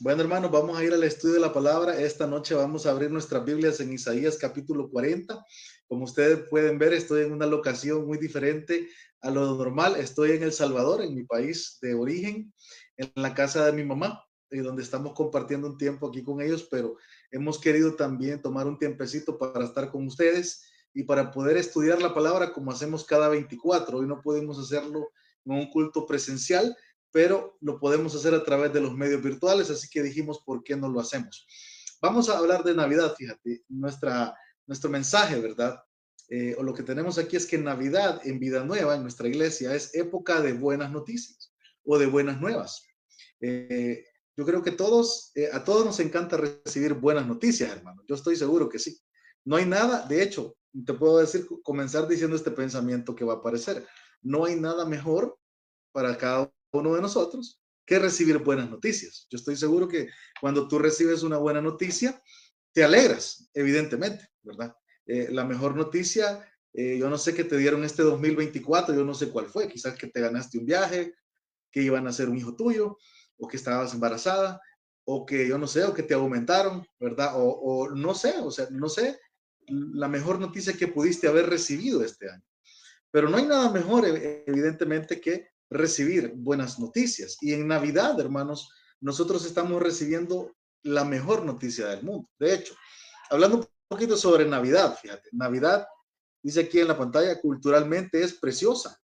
Bueno, hermanos, vamos a ir al estudio de la palabra. Esta noche vamos a abrir nuestras Biblias en Isaías capítulo 40. Como ustedes pueden ver, estoy en una locación muy diferente a lo normal. Estoy en El Salvador, en mi país de origen, en la casa de mi mamá, donde estamos compartiendo un tiempo aquí con ellos, pero hemos querido también tomar un tiempecito para estar con ustedes y para poder estudiar la palabra como hacemos cada 24. Hoy no podemos hacerlo en un culto presencial, pero lo podemos hacer a través de los medios virtuales, así que dijimos, ¿por qué no lo hacemos? Vamos a hablar de Navidad, fíjate, nuestro mensaje, ¿verdad? O lo que tenemos aquí es que Navidad en Vida Nueva, en nuestra iglesia, es época de buenas noticias o de buenas nuevas. Eh, yo creo que a todos nos encanta recibir buenas noticias, hermano. Yo estoy seguro que sí. No hay nada, de hecho, te puedo decir, comenzar diciendo este pensamiento que va a aparecer. No hay nada mejor para cada uno de nosotros que recibir buenas noticias. Yo estoy seguro que cuando tú recibes una buena noticia, te alegras, evidentemente, ¿verdad? La mejor noticia, yo no sé qué te dieron este 2024, yo no sé cuál fue, quizás que te ganaste un viaje, que iban a ser un hijo tuyo, o que estabas embarazada, o que yo no sé, o que te aumentaron, ¿verdad? O no sé, o sea, no sé la mejor noticia que pudiste haber recibido este año. Pero no hay nada mejor, evidentemente, que recibir buenas noticias. Y en Navidad, hermanos, nosotros estamos recibiendo la mejor noticia del mundo. De hecho, hablando un poquito sobre Navidad, fíjate, Navidad, dice aquí en la pantalla, culturalmente es preciosa.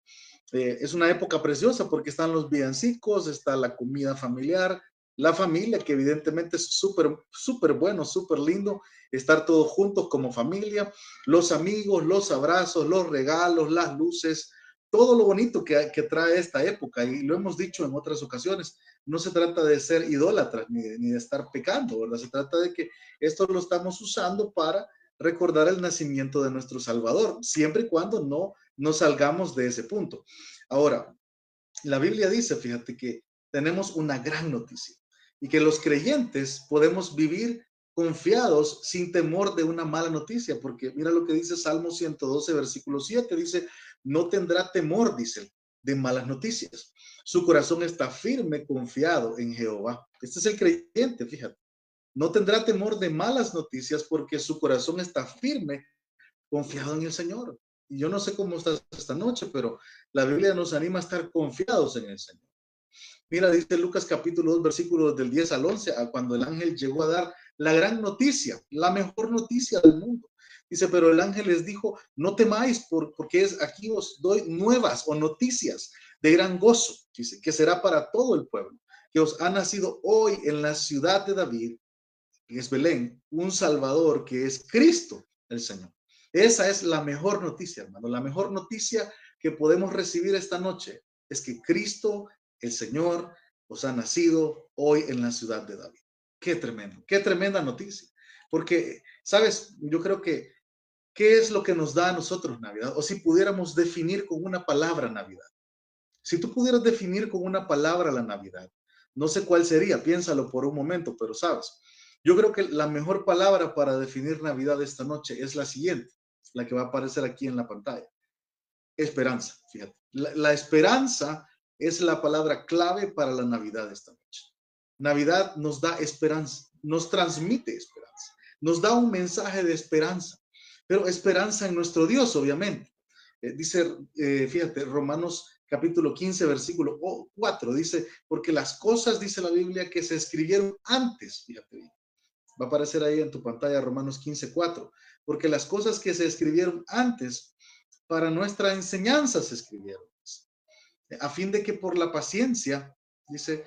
Es una época preciosa porque están los villancicos, está la comida familiar, la familia, que evidentemente es súper, súper bueno, súper lindo estar todos juntos como familia, los amigos, los abrazos, los regalos, las luces, todo lo bonito que trae esta época. Y lo hemos dicho en otras ocasiones, no se trata de ser idólatras ni de estar pecando, ¿verdad? Se trata de que esto lo estamos usando para recordar el nacimiento de nuestro Salvador, siempre y cuando no salgamos de ese punto. Ahora, la Biblia dice, fíjate, que tenemos una gran noticia y que los creyentes podemos vivir confiados sin temor de una mala noticia, porque mira lo que dice Salmo 112, versículo 7, dice, no tendrá temor, dice, de malas noticias. Su corazón está firme, confiado en Jehová. Este es el creyente, fíjate. No tendrá temor de malas noticias porque su corazón está firme, confiado en el Señor. Y yo no sé cómo estás esta noche, pero la Biblia nos anima a estar confiados en el Señor. Mira, dice Lucas capítulo 2, versículos del 10 al 11, a cuando el ángel llegó a dar la gran noticia, la mejor noticia del mundo. Dice, pero el ángel les dijo, no temáis, porque aquí os doy nuevas o noticias de gran gozo, dice, que será para todo el pueblo, que os ha nacido hoy en la ciudad de David, que es Belén, un Salvador que es Cristo el Señor. Esa es la mejor noticia, hermano. La mejor noticia que podemos recibir esta noche es que Cristo el Señor os ha nacido hoy en la ciudad de David. Qué tremendo, qué tremenda noticia. Porque, sabes, yo creo que, ¿qué es lo que nos da a nosotros Navidad? O si pudiéramos definir con una palabra Navidad. Si tú pudieras definir con una palabra la Navidad, no sé cuál sería, piénsalo por un momento, pero sabes, yo creo que la mejor palabra para definir Navidad esta noche es la siguiente, la que va a aparecer aquí en la pantalla. Esperanza, fíjate. La esperanza es la palabra clave para la Navidad esta noche. Navidad nos da esperanza, nos transmite esperanza, nos da un mensaje de esperanza, pero esperanza en nuestro Dios, obviamente. Dice, fíjate, Romanos capítulo 15, versículo 4, dice, porque las cosas, dice la Biblia, que se escribieron antes, fíjate bien, va a aparecer ahí en tu pantalla Romanos 15, 4, porque las cosas que se escribieron antes para nuestra enseñanza se escribieron, a fin de que por la paciencia, dice,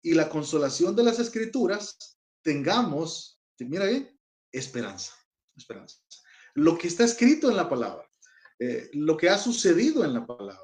y la consolación de las escrituras, tengamos, mira bien, esperanza, esperanza. Lo que está escrito en la palabra, lo que ha sucedido en la palabra.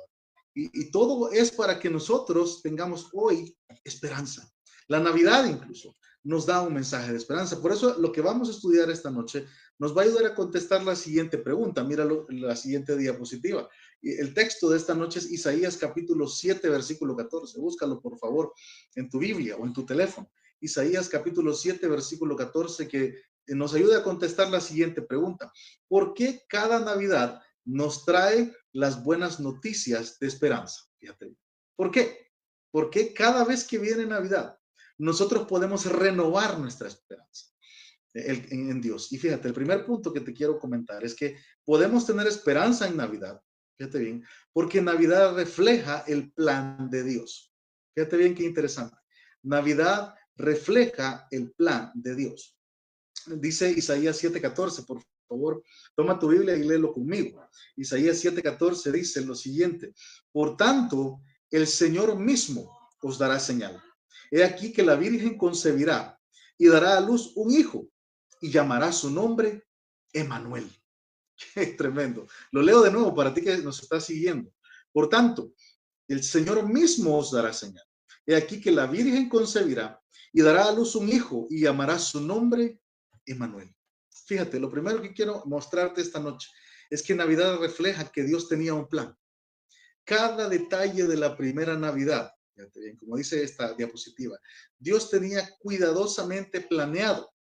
Y todo es para que nosotros tengamos hoy esperanza. La Navidad incluso nos da un mensaje de esperanza. Por eso lo que vamos a estudiar esta noche nos va a ayudar a contestar la siguiente pregunta. Míralo en la siguiente diapositiva. El texto de esta noche es Isaías capítulo 7, versículo 14. Búscalo, por favor, en tu Biblia o en tu teléfono. Isaías capítulo 7, versículo 14, que nos ayuda a contestar la siguiente pregunta. ¿Por qué cada Navidad nos trae las buenas noticias de esperanza? Fíjate. ¿Por qué? Porque cada vez que viene Navidad, nosotros podemos renovar nuestra esperanza en Dios. Y fíjate, el primer punto que te quiero comentar es que podemos tener esperanza en Navidad, fíjate bien, porque Navidad refleja el plan de Dios. Fíjate bien qué interesante. Navidad refleja el plan de Dios. Dice Isaías 7:14, por favor, toma tu Biblia y léelo conmigo. Isaías 7:14 dice lo siguiente: por tanto, el Señor mismo os dará señal. He aquí que la Virgen concebirá y dará a luz un hijo y llamará su nombre Emanuel. Qué tremendo. Lo leo de nuevo para ti que nos estás siguiendo. Por tanto, el Señor mismo os dará señal. He aquí que la Virgen concebirá y dará a luz un hijo y llamará su nombre Emanuel. Fíjate, lo primero que quiero mostrarte esta noche es que Navidad refleja que Dios tenía un plan. Cada detalle de la primera Navidad, fíjate bien, como dice esta diapositiva, Dios tenía cuidadosamente planeado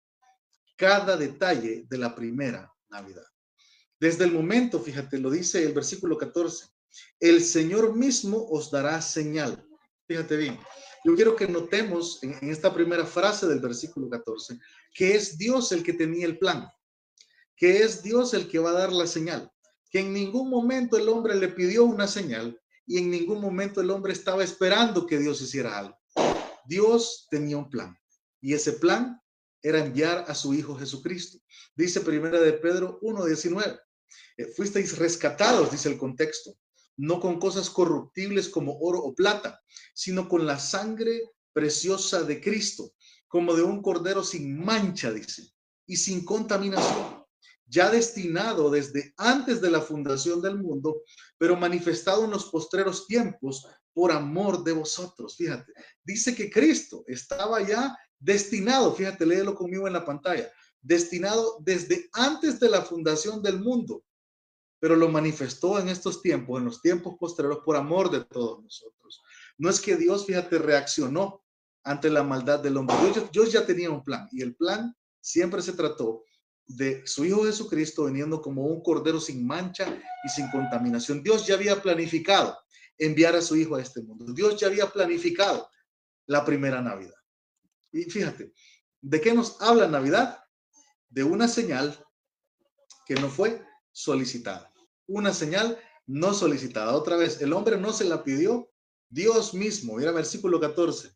cada detalle de la primera Navidad. Desde el momento, fíjate, lo dice el versículo 14, el Señor mismo os dará señal. Fíjate bien, yo quiero que notemos en esta primera frase del versículo 14 que es Dios el que tenía el plan, que es Dios el que va a dar la señal, que en ningún momento el hombre le pidió una señal y en ningún momento el hombre estaba esperando que Dios hiciera algo. Dios tenía un plan y ese plan era enviar a su Hijo Jesucristo. Dice primera de Pedro 1:19. Fuisteis rescatados, dice el contexto, no con cosas corruptibles como oro o plata, sino con la sangre preciosa de Cristo, como de un cordero sin mancha, dice, y sin contaminación, ya destinado desde antes de la fundación del mundo, pero manifestado en los postreros tiempos por amor de vosotros. Fíjate, dice que Cristo estaba ya destinado, fíjate, léelo conmigo en la pantalla, destinado desde antes de la fundación del mundo, pero lo manifestó en estos tiempos, en los tiempos posteriores, por amor de todos nosotros. No es que Dios, fíjate, reaccionó ante la maldad del hombre. Dios ya tenía un plan y el plan siempre se trató de su Hijo Jesucristo viniendo como un cordero sin mancha y sin contaminación. Dios ya había planificado enviar a su Hijo a este mundo. Dios ya había planificado la primera Navidad. Y fíjate, ¿de qué nos habla Navidad? De una señal que no fue solicitada. Una señal no solicitada. Otra vez, el hombre no se la pidió, Dios mismo. Mira versículo 14.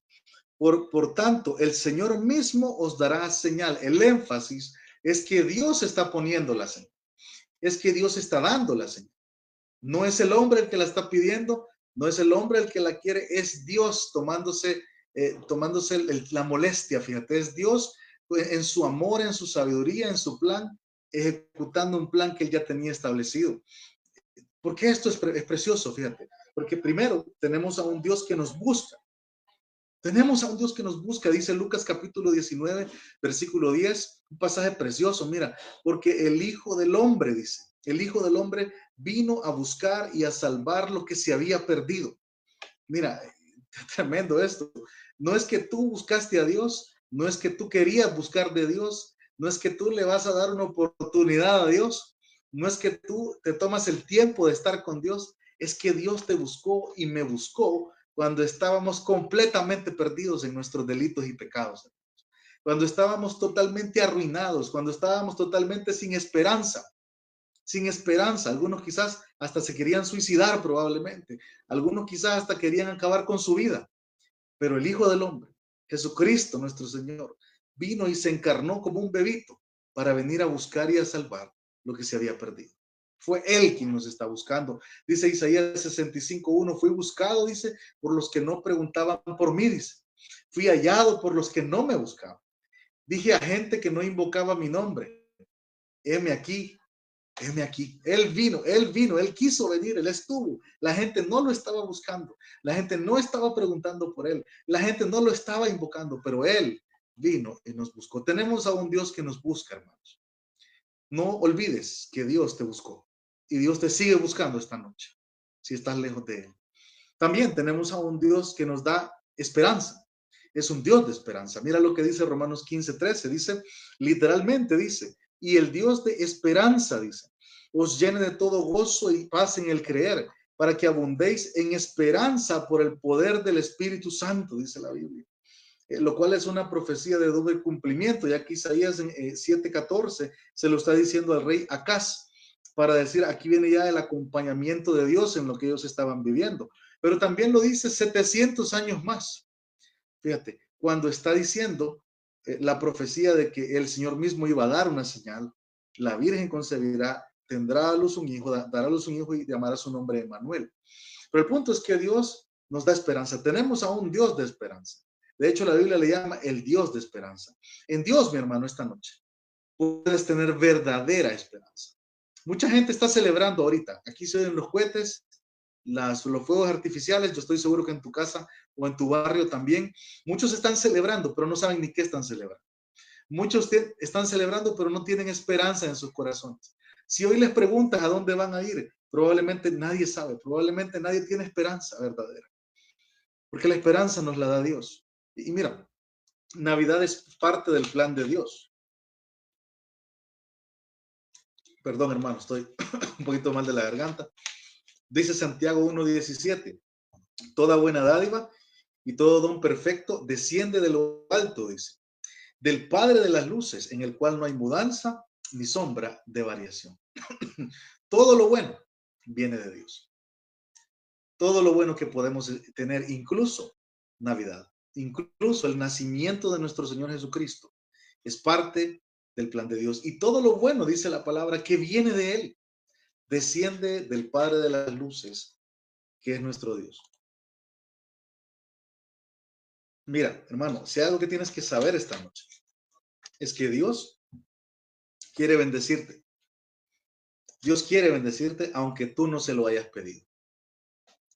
Por tanto, el Señor mismo os dará señal. El énfasis es que Dios está poniendo la señal. Es que Dios está dando la señal. No es el hombre el que la está pidiendo, no es el hombre el que la quiere, es Dios tomándose la molestia, fíjate, es Dios en su amor, en su sabiduría, en su plan, ejecutando un plan que él ya tenía establecido. ¿Por qué esto es precioso? Fíjate, porque primero tenemos a un Dios que nos busca. Tenemos a un Dios que nos busca, dice Lucas capítulo 19, versículo 10, un pasaje precioso, mira, porque el Hijo del Hombre, dice, el Hijo del Hombre vino a buscar y a salvar lo que se había perdido. Mira, tremendo esto. No es que tú buscaste a Dios, no es que tú querías buscar de Dios, no es que tú le vas a dar una oportunidad a Dios, no es que tú te tomas el tiempo de estar con Dios, es que Dios te buscó y me buscó cuando estábamos completamente perdidos en nuestros delitos y pecados, cuando estábamos totalmente arruinados, cuando estábamos totalmente sin esperanza. Sin esperanza, algunos quizás hasta se querían suicidar probablemente, algunos quizás hasta querían acabar con su vida, pero el Hijo del Hombre, Jesucristo nuestro Señor, vino y se encarnó como un bebito para venir a buscar y a salvar lo que se había perdido. Fue Él quien nos está buscando. Dice Isaías 65:1, fui buscado, dice, por los que no preguntaban por mí, dice. Fui hallado por los que no me buscaban. Dije a gente que no invocaba mi nombre, heme aquí, heme aquí. Él vino, él quiso venir, él estuvo. La gente no lo estaba buscando, la gente no estaba preguntando por él, la gente no lo estaba invocando, pero él vino y nos buscó. Tenemos a un Dios que nos busca, hermanos. No olvides que Dios te buscó y Dios te sigue buscando esta noche, si estás lejos de él. También tenemos a un Dios que nos da esperanza. Es un Dios de esperanza. Mira lo que dice Romanos 15:13. Dice, literalmente dice, y el Dios de esperanza, dice, os llene de todo gozo y paz en el creer, para que abundéis en esperanza por el poder del Espíritu Santo, dice la Biblia. lo cual es una profecía de doble cumplimiento, ya que Isaías en 7:14 se lo está diciendo al rey Acaz, para decir, aquí viene ya el acompañamiento de Dios en lo que ellos estaban viviendo. Pero también lo dice 700 años más. Fíjate, cuando está diciendo la profecía de que el Señor mismo iba a dar una señal, la Virgen concebirá, tendrá a luz un hijo, dará a luz un hijo y llamará su nombre Emmanuel. Pero el punto es que Dios nos da esperanza. Tenemos a un Dios de esperanza. De hecho, la Biblia le llama el Dios de esperanza. En Dios, mi hermano, esta noche puedes tener verdadera esperanza. Mucha gente está celebrando ahorita. Aquí se oyen los cohetes, los fuegos artificiales. Yo estoy seguro que en tu casa o en tu barrio también. Muchos están celebrando, pero no saben ni qué están celebrando. Muchos están celebrando, pero no tienen esperanza en sus corazones. Si hoy les preguntas a dónde van a ir, probablemente nadie sabe, probablemente nadie tiene esperanza verdadera, porque la esperanza nos la da Dios. Y mira, Navidad es parte del plan de Dios. Perdón, hermano, estoy un poquito mal de la garganta. Dice Santiago 1:17, toda buena dádiva y todo don perfecto desciende de lo alto, dice, del Padre de las luces, en el cual no hay mudanza ni sombra de variación. Todo lo bueno viene de Dios. Todo lo bueno que podemos tener, incluso Navidad, incluso el nacimiento de nuestro Señor Jesucristo, es parte del plan de Dios. Y todo lo bueno, dice la palabra, que viene de Él, desciende del Padre de las luces, que es nuestro Dios. Mira, hermano, si hay algo que tienes que saber esta noche, es que Dios quiere bendecirte. Dios quiere bendecirte aunque tú no se lo hayas pedido.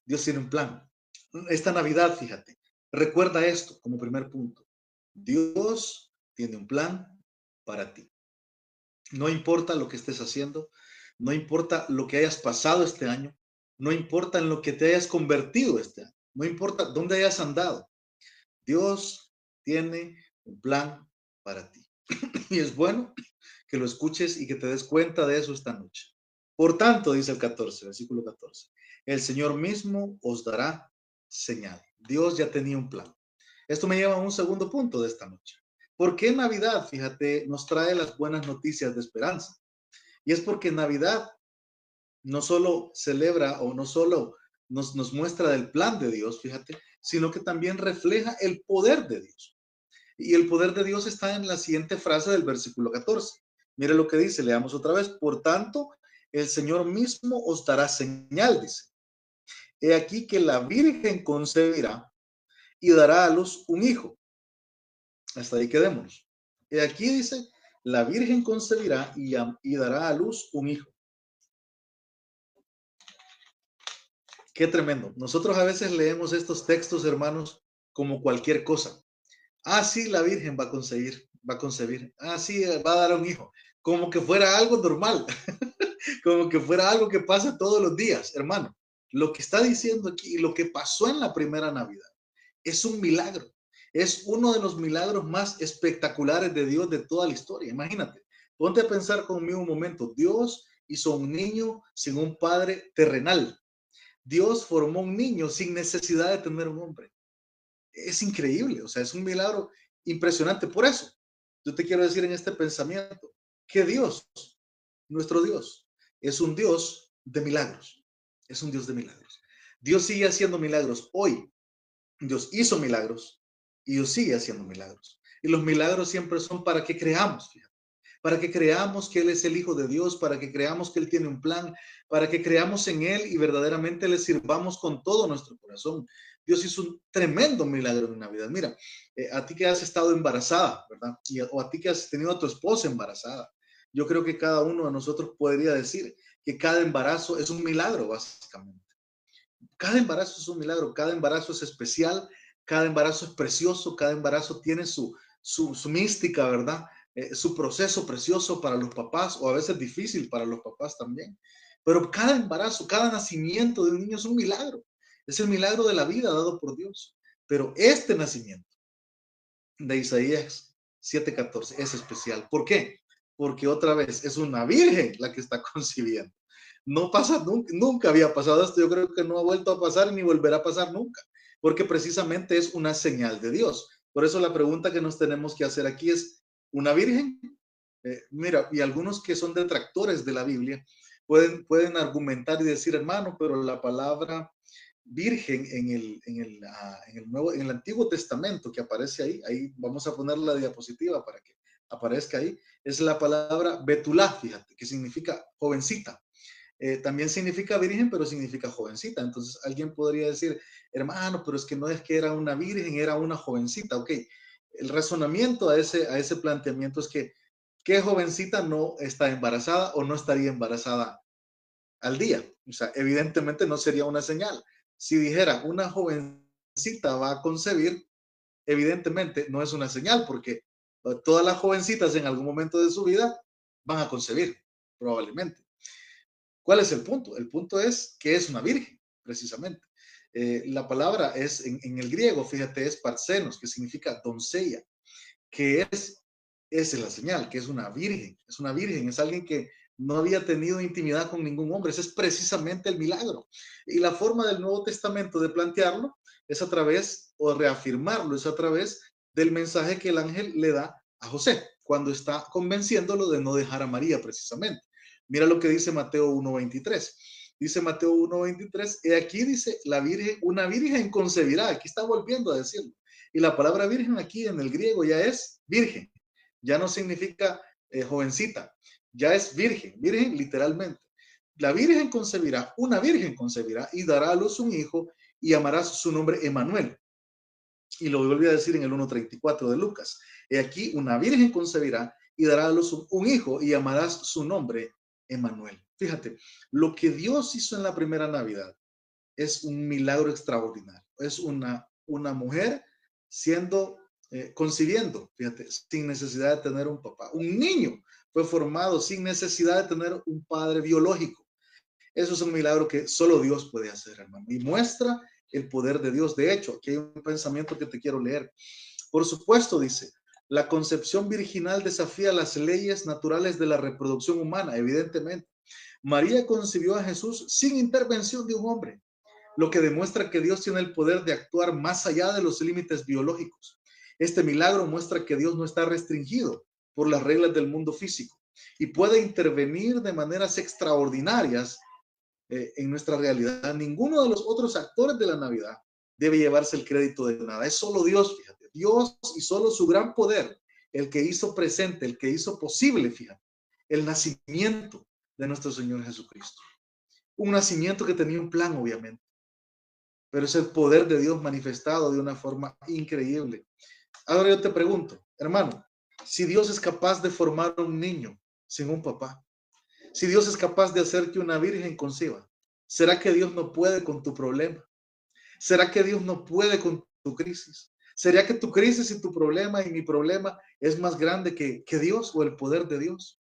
Dios tiene un plan. Esta Navidad, fíjate, recuerda esto como primer punto. Dios tiene un plan para ti. No importa lo que estés haciendo, no importa lo que hayas pasado este año, no importa en lo que te hayas convertido este año, no importa dónde hayas andado. Dios tiene un plan para ti. Y es bueno que lo escuches y que te des cuenta de eso esta noche. Por tanto, dice el 14, versículo 14, el Señor mismo os dará señal. Dios ya tenía un plan. Esto me lleva a un segundo punto de esta noche. ¿Por qué Navidad, fíjate, nos trae las buenas noticias de esperanza? Y es porque Navidad no solo celebra o no solo nos muestra del plan de Dios, fíjate, sino que también refleja el poder de Dios. Y el poder de Dios está en la siguiente frase del versículo 14. Mire lo que dice, leamos otra vez. Por tanto, el Señor mismo os dará señal, dice. He aquí que la Virgen concebirá y dará a luz un hijo. Hasta ahí quedémonos. He aquí dice, la Virgen concebirá y dará a luz un hijo. Qué tremendo. Nosotros a veces leemos estos textos, hermanos, como cualquier cosa. Ah, sí, la Virgen va a concebir. Ah, sí, va a dar a un hijo. Como que fuera algo normal, como que fuera algo que pasa todos los días, hermano. Lo que está diciendo aquí y lo que pasó en la primera Navidad es un milagro. Es uno de los milagros más espectaculares de Dios de toda la historia. Imagínate, ponte a pensar conmigo un momento. Dios hizo un niño sin un padre terrenal. Dios formó un niño sin necesidad de tener un hombre. Es increíble, o sea, es un milagro impresionante. Por eso, yo te quiero decir en este pensamiento que Dios, nuestro Dios, es un Dios de milagros. Es un Dios de milagros. Dios sigue haciendo milagros. Hoy, Dios hizo milagros y Dios sigue haciendo milagros. Y los milagros siempre son para que creamos, fíjate, para que creamos que Él es el Hijo de Dios, para que creamos que Él tiene un plan, para que creamos en Él y verdaderamente le sirvamos con todo nuestro corazón. Dios hizo un tremendo milagro en Navidad. Mira, a ti que has estado embarazada, ¿verdad? O a ti que has tenido a tu esposa embarazada. Yo creo que cada uno de nosotros podría decir que cada embarazo es un milagro, básicamente. Cada embarazo es un milagro, cada embarazo es especial, cada embarazo es precioso, cada embarazo tiene su mística, ¿verdad? Su proceso precioso para los papás o a veces difícil para los papás también. Pero cada embarazo, cada nacimiento de un niño es un milagro. Es el milagro de la vida dado por Dios. Pero este nacimiento de Isaías 7:14 es especial. ¿Por qué? Porque otra vez es una virgen la que está concibiendo. No pasa, nunca había pasado esto. Yo creo que no ha vuelto a pasar ni volverá a pasar nunca. Porque precisamente es una señal de Dios. Por eso la pregunta que nos tenemos que hacer aquí es, ¿una virgen? Mira, y algunos que son detractores de la Biblia pueden argumentar y decir, hermano, pero la palabra virgen en el Antiguo Testamento que aparece ahí vamos a poner la diapositiva para que aparezca ahí, es la palabra betulá, fíjate, que significa jovencita. También significa virgen, pero significa jovencita. Entonces alguien podría decir, hermano, pero es que no es que era una virgen, era una jovencita. Ok, el razonamiento a ese planteamiento es que, ¿qué jovencita no está embarazada o no estaría embarazada al día? O sea, evidentemente no sería una señal. Si dijera, una jovencita va a concebir, evidentemente no es una señal, porque todas las jovencitas en algún momento de su vida van a concebir, probablemente. ¿Cuál es el punto? El punto es que es una virgen, precisamente. La palabra es en el griego, fíjate, es parcenos, que significa doncella, que es la señal, que es una virgen, es alguien que no había tenido intimidad con ningún hombre. Ese es precisamente el milagro. Y la forma del Nuevo Testamento de plantearlo es a través, o reafirmarlo, es a través del mensaje que el ángel le da a José, cuando está convenciéndolo de no dejar a María, precisamente. Mira lo que dice Mateo 1:23. Dice Mateo 1:23, y aquí dice, la virgen, una virgen concebirá. Aquí está volviendo a decirlo. Y la palabra virgen aquí en el griego ya es virgen, ya no significa jovencita, ya es virgen, virgen literalmente. La virgen concebirá, una virgen concebirá y dará a luz un hijo y llamará su nombre Emanuel. Y lo volví a decir en el 1:34 de Lucas. Y aquí una virgen concebirá y dará a luz un hijo y llamarás su nombre Emanuel. Fíjate, lo que Dios hizo en la primera Navidad es un milagro extraordinario. Es una mujer siendo, concibiendo, fíjate, sin necesidad de tener un papá. Un niño fue formado sin necesidad de tener un padre biológico. Eso es un milagro que solo Dios puede hacer, hermano. Y muestra el poder de Dios. De hecho, aquí hay un pensamiento que te quiero leer. Por supuesto, dice, la concepción virginal desafía las leyes naturales de la reproducción humana, evidentemente. María concibió a Jesús sin intervención de un hombre, lo que demuestra que Dios tiene el poder de actuar más allá de los límites biológicos. Este milagro muestra que Dios no está restringido por las reglas del mundo físico y puede intervenir de maneras extraordinarias en nuestra realidad. Ninguno de los otros actores de la Navidad debe llevarse el crédito de nada. Es solo Dios, fíjate. Dios y solo su gran poder, el que hizo presente, el que hizo posible, fíjate, el nacimiento de nuestro Señor Jesucristo. Un nacimiento que tenía un plan, obviamente, pero es el poder de Dios manifestado de una forma increíble. Ahora yo te pregunto, hermano, si Dios es capaz de formar un niño sin un papá, si Dios es capaz de hacer que una virgen conciba, ¿será que Dios no puede con tu problema? ¿Será que Dios no puede con tu crisis? ¿Será que tu crisis y tu problema y mi problema es más grande que Dios o el poder de Dios?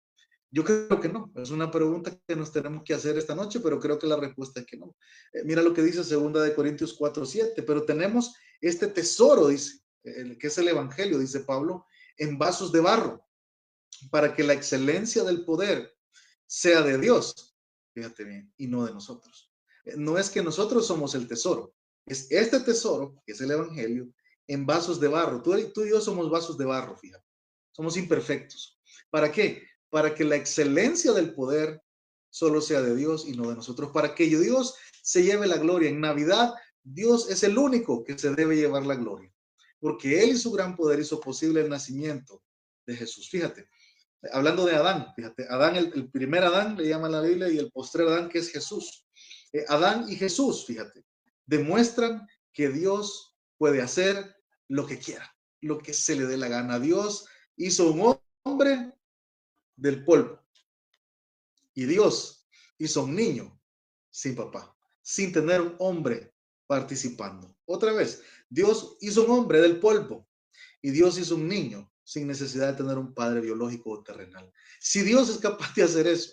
Yo creo que no. Es una pregunta que nos tenemos que hacer esta noche, pero creo que la respuesta es que no. Mira lo que dice 2 Corintios 4:7. Pero tenemos este tesoro, dice, que es el Evangelio, dice Pablo, en vasos de barro, para que la excelencia del poder sea de Dios, fíjate bien, y no de nosotros. No es que nosotros somos el tesoro, es este tesoro, que es el Evangelio, en vasos de barro. Tú y yo somos vasos de barro, fíjate. Somos imperfectos. ¿Para qué? Para que la excelencia del poder solo sea de Dios y no de nosotros. Para que Dios se lleve la gloria. En Navidad, Dios es el único que se debe llevar la gloria. Porque Él y su gran poder hizo posible el nacimiento de Jesús. Fíjate, hablando de Adán, fíjate, Adán, el primer Adán le llama la Biblia y el postrer Adán que es Jesús. Adán y Jesús, fíjate, demuestran que Dios puede hacer lo que quiera, lo que se le dé la gana. Dios hizo un hombre del polvo y Dios hizo un niño sin papá, sin tener un hombre participando. Otra vez, Dios hizo un hombre del polvo y Dios hizo un niño sin necesidad de tener un padre biológico o terrenal. Si Dios es capaz de hacer eso,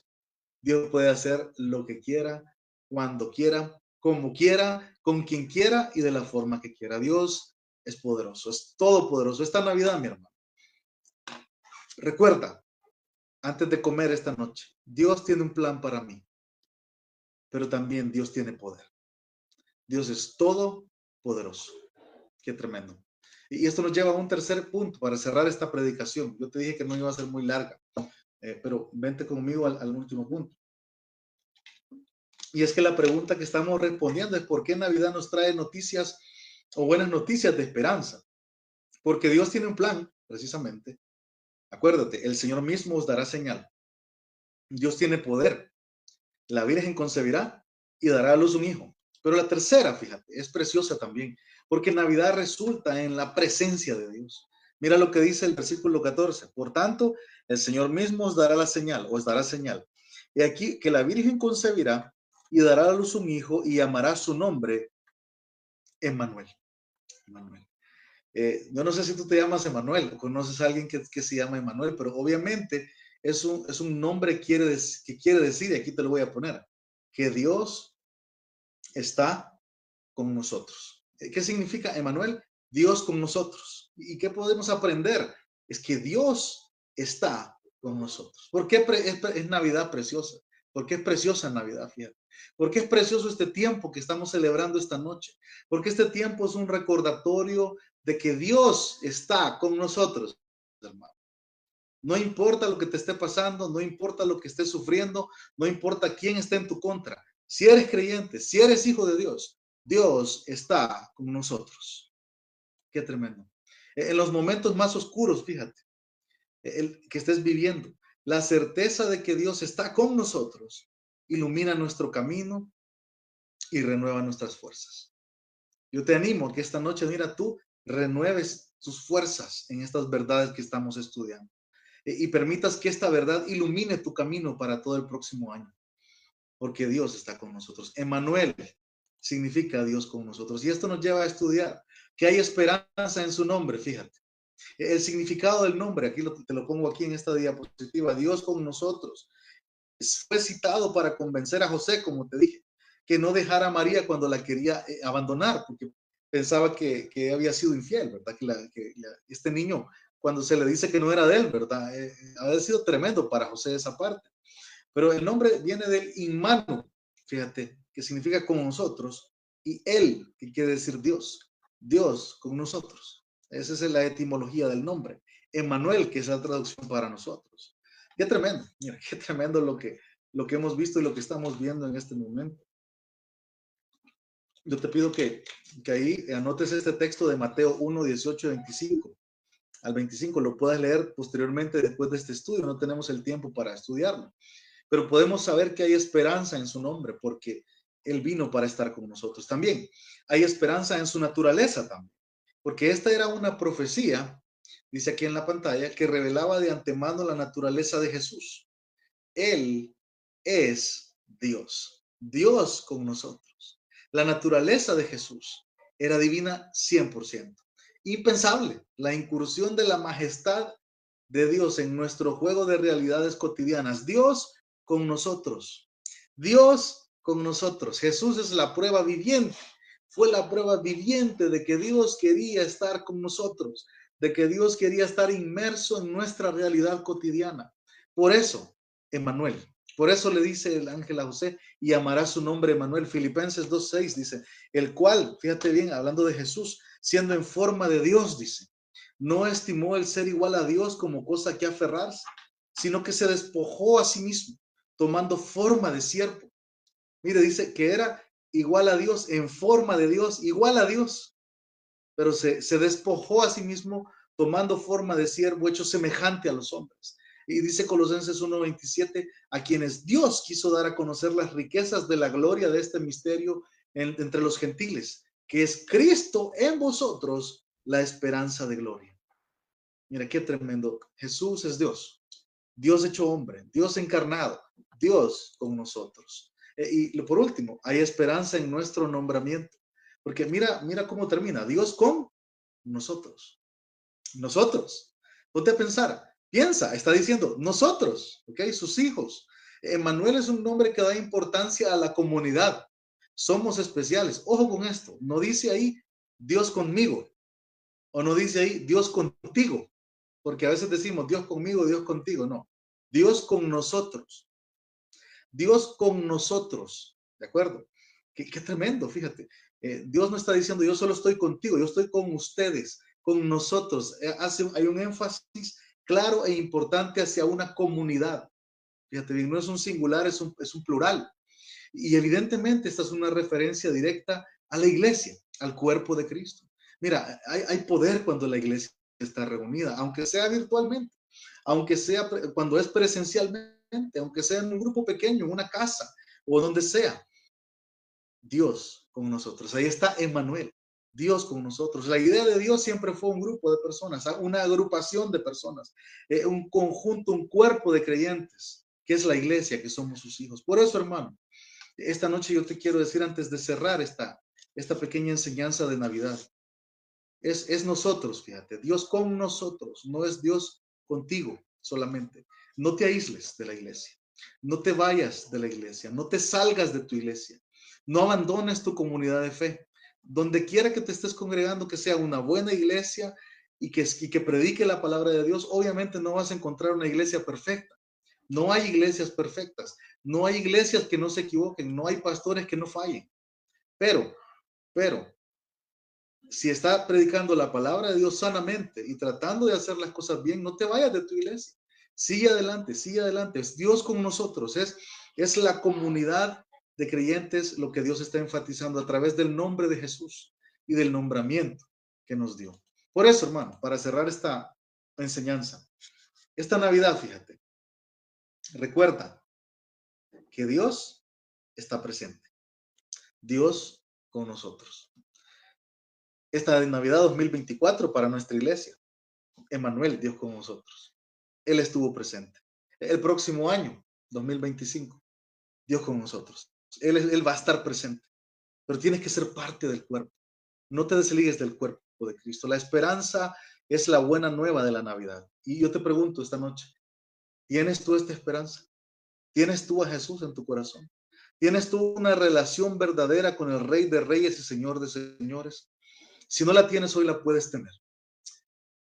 Dios puede hacer lo que quiera, cuando quiera, como quiera, con quien quiera y de la forma que quiera. Dios es poderoso, es todopoderoso. Esta Navidad, mi hermano, recuerda, antes de comer esta noche, Dios tiene un plan para mí, pero también Dios tiene poder. Dios es todopoderoso. Qué tremendo. Y esto nos lleva a un tercer punto para cerrar esta predicación. Yo te dije que no iba a ser muy larga, pero vente conmigo al último punto. Y es que la pregunta que estamos respondiendo es ¿por qué Navidad nos trae noticias o buenas noticias de esperanza? Porque Dios tiene un plan, precisamente. Acuérdate, el Señor mismo os dará señal. Dios tiene poder. La Virgen concebirá y dará a luz un hijo. Pero la tercera, fíjate, es preciosa también, porque Navidad resulta en la presencia de Dios. Mira lo que dice el versículo 14. Por tanto, el Señor mismo os dará la señal, os dará señal. Y aquí que la Virgen concebirá y dará a luz un hijo y llamará su nombre Emmanuel. Emmanuel. Yo no sé si tú te llamas Emanuel o conoces a alguien que se llama Emanuel, pero obviamente es un nombre que quiere decir, y aquí te lo voy a poner, que Dios está con nosotros. ¿Qué significa Emanuel? Dios con nosotros. ¿Y qué podemos aprender? Es que Dios está con nosotros. ¿Por qué es Navidad preciosa? ¿Por qué es preciosa Navidad? Fíjate. ¿Por qué es precioso este tiempo que estamos celebrando esta noche? Porque este tiempo es un recordatorio de que Dios está con nosotros, hermano. No importa lo que te esté pasando, no importa lo que estés sufriendo, no importa quién esté en tu contra. Si eres creyente, si eres hijo de Dios, Dios está con nosotros. Qué tremendo. En los momentos más oscuros, fíjate, el que estés viviendo, la certeza de que Dios está con nosotros ilumina nuestro camino y renueva nuestras fuerzas. Yo te animo a que esta noche, mira, tú renueves tus fuerzas en estas verdades que estamos estudiando y permitas que esta verdad ilumine tu camino para todo el próximo año, porque Dios está con nosotros. Emmanuel significa Dios con nosotros. Y esto nos lleva a estudiar que hay esperanza en su nombre, fíjate. El significado del nombre, aquí te lo pongo aquí en esta diapositiva, Dios con nosotros. Fue citado para convencer a José, como te dije, que no dejara a María cuando la quería abandonar, porque pensaba que había sido infiel, ¿verdad? Este niño, cuando se le dice que no era de él, ¿verdad? Había sido tremendo para José esa parte. Pero el nombre viene del Imanu, fíjate, que significa con nosotros, y él, que quiere decir Dios, Dios con nosotros. Esa es la etimología del nombre. Emmanuel, que es la traducción para nosotros. Qué tremendo, mira, qué tremendo lo que hemos visto y lo que estamos viendo en este momento. Yo te pido que ahí anotes este texto de Mateo 1, 18 25 al 25, lo puedas leer posteriormente después de este estudio, no tenemos el tiempo para estudiarlo, pero podemos saber que hay esperanza en su nombre porque Él vino para estar con nosotros. También hay esperanza en su naturaleza también, porque esta era una profecía, dice aquí en la pantalla, que revelaba de antemano la naturaleza de Jesús. Él es Dios, Dios con nosotros. La naturaleza de Jesús era divina 100%. Impensable la incursión de la majestad de Dios en nuestro juego de realidades cotidianas. Dios con nosotros. Dios con nosotros. Jesús es la prueba viviente. Fue la prueba viviente de que Dios quería estar con nosotros, de que Dios quería estar inmerso en nuestra realidad cotidiana. Por eso, Emmanuel. Por eso le dice el ángel a José, y llamará su nombre Emmanuel. Filipenses 2:6 dice, el cual, fíjate bien, hablando de Jesús, siendo en forma de Dios, dice, no estimó el ser igual a Dios como cosa que aferrarse, sino que se despojó a sí mismo, tomando forma de siervo. Mire, dice que era igual a Dios, en forma de Dios, igual a Dios, pero se despojó a sí mismo, tomando forma de siervo, hecho semejante a los hombres. Y dice Colosenses 1:27, a quienes Dios quiso dar a conocer las riquezas de la gloria de este misterio entre los gentiles, que es Cristo en vosotros, la esperanza de gloria. Mira, qué tremendo. Jesús es Dios, Dios hecho hombre, Dios encarnado, Dios con nosotros. Y por último, hay esperanza en nuestro nombramiento, porque mira cómo termina, Dios con nosotros. Nosotros. Ponte a pensar, piensa, está diciendo nosotros, ¿ok? Sus hijos. Emmanuel es un nombre que da importancia a la comunidad. Somos especiales. Ojo con esto, no dice ahí Dios conmigo, o no dice ahí Dios contigo, porque a veces decimos Dios conmigo, Dios contigo, no. Dios con nosotros. Dios con nosotros, ¿de acuerdo? Qué tremendo, fíjate. Dios no está diciendo yo solo estoy contigo, yo estoy con ustedes, con nosotros. Hay un énfasis claro e importante hacia una comunidad. Fíjate bien, no es un singular, es un plural. Y evidentemente esta es una referencia directa a la iglesia, al cuerpo de Cristo. Mira, hay poder cuando la iglesia está reunida, aunque sea virtualmente, aunque sea cuando es presencialmente, aunque sea en un grupo pequeño, en una casa o donde sea. Dios con nosotros. Ahí está Emmanuel, Dios con nosotros. La idea de Dios siempre fue un grupo de personas, una agrupación de personas, un conjunto, un cuerpo de creyentes, que es la iglesia, que somos sus hijos. Por eso, hermano, esta noche yo te quiero decir, antes de cerrar esta pequeña enseñanza de Navidad, es nosotros, fíjate, Dios con nosotros, no es Dios contigo solamente. No te aísles de la iglesia, no te vayas de la iglesia, no te salgas de tu iglesia, no abandones tu comunidad de fe. Donde quiera que te estés congregando, que sea una buena iglesia y que predique la palabra de Dios. Obviamente no vas a encontrar una iglesia perfecta. No hay iglesias perfectas, no hay iglesias que no se equivoquen, no hay pastores que no fallen. Pero, si está predicando la palabra de Dios sanamente y tratando de hacer las cosas bien, no te vayas de tu iglesia. Sigue adelante, sigue adelante. Es Dios con nosotros, es la comunidad de creyentes lo que Dios está enfatizando a través del nombre de Jesús y del nombramiento que nos dio. Por eso, hermano, para cerrar esta enseñanza, esta Navidad, fíjate, recuerda que Dios está presente. Dios con nosotros. Esta Navidad 2024 para nuestra iglesia, Emmanuel, Dios con nosotros. Él estuvo presente. El próximo año, 2025, Dios con nosotros. Él va a estar presente, pero tienes que ser parte del cuerpo. No te desligues del cuerpo de Cristo. La esperanza es la buena nueva de la Navidad. Y yo te pregunto esta noche, ¿tienes tú esta esperanza? ¿Tienes tú a Jesús en tu corazón? ¿Tienes tú una relación verdadera con el Rey de Reyes y Señor de Señores? Si no la tienes, hoy la puedes tener.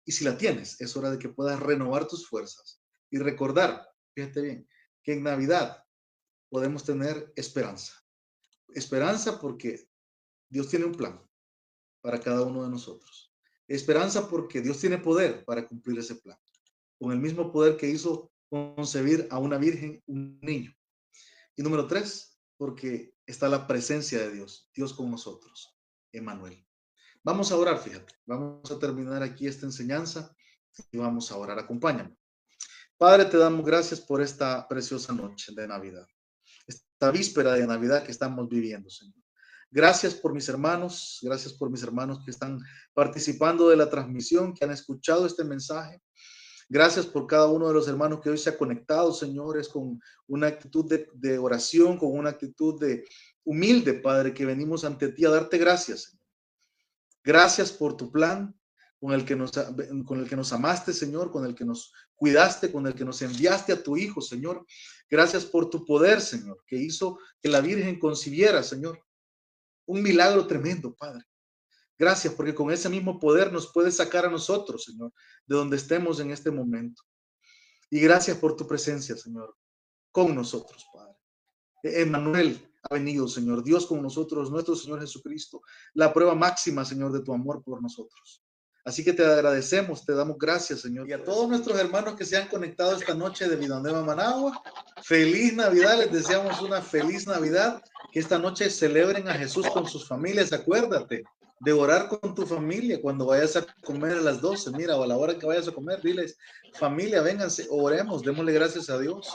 Y si la tienes, es hora de que puedas renovar tus fuerzas y recordar, fíjate bien, que en Navidad podemos tener esperanza. Esperanza porque Dios tiene un plan para cada uno de nosotros. Esperanza porque Dios tiene poder para cumplir ese plan. Con el mismo poder que hizo concebir a una virgen, un niño. Y número 3, porque está la presencia de Dios, Dios con nosotros, Emmanuel. Vamos a orar, fíjate. Vamos a terminar aquí esta enseñanza y vamos a orar. Acompáñame. Padre, te damos gracias por esta preciosa noche de Navidad, esta víspera de Navidad que estamos viviendo, Señor. Gracias por mis hermanos que están participando de la transmisión, que han escuchado este mensaje. Gracias por cada uno de los hermanos que hoy se ha conectado, señores, con una actitud de oración, con una actitud de humilde, Padre, que venimos ante ti a darte gracias, Señor. Gracias por tu plan con el que nos amaste, Señor, con el que nos cuidaste, con el que nos enviaste a tu Hijo, Señor. Gracias por tu poder, Señor, que hizo que la Virgen concibiera, Señor. Un milagro tremendo, Padre. Gracias porque con ese mismo poder nos puedes sacar a nosotros, Señor, de donde estemos en este momento. Y gracias por tu presencia, Señor, con nosotros, Padre. Emmanuel ha venido, Señor, Dios con nosotros, nuestro Señor Jesucristo, la prueba máxima, Señor, de tu amor por nosotros. Así que te agradecemos, te damos gracias, Señor. Y a todos nuestros hermanos que se han conectado esta noche de Villanueva, Managua, feliz Navidad, les deseamos una feliz Navidad, que esta noche celebren a Jesús con sus familias. Acuérdate de orar con tu familia cuando vayas a comer a las 12, mira, o a la hora que vayas a comer, diles, familia, vénganse, oremos, démosle gracias a Dios,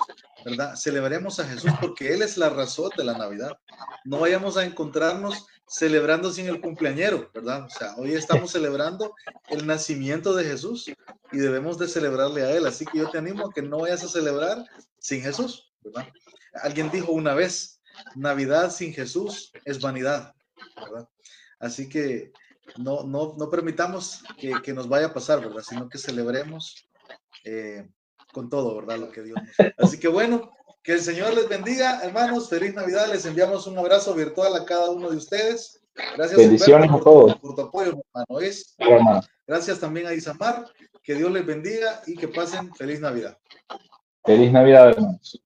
¿verdad? Celebremos a Jesús porque Él es la razón de la Navidad. No vayamos a encontrarnos celebrando sin el cumpleañero, ¿verdad? O sea, hoy estamos celebrando el nacimiento de Jesús y debemos de celebrarle a Él. Así que yo te animo a que no vayas a celebrar sin Jesús, ¿verdad? Alguien dijo una vez, Navidad sin Jesús es vanidad, ¿verdad? Así que no permitamos que nos vaya a pasar, ¿verdad? Sino que celebremos con todo, ¿verdad? Lo que Dios nos... Así que bueno, que el Señor les bendiga, hermanos. Feliz Navidad. Les enviamos un abrazo virtual a cada uno de ustedes. Gracias, bendiciones Humberto, a todos. por tu apoyo, hermano. Hermano. Gracias también a Isamar. Que Dios les bendiga y que pasen feliz Navidad. Feliz Navidad, hermanos.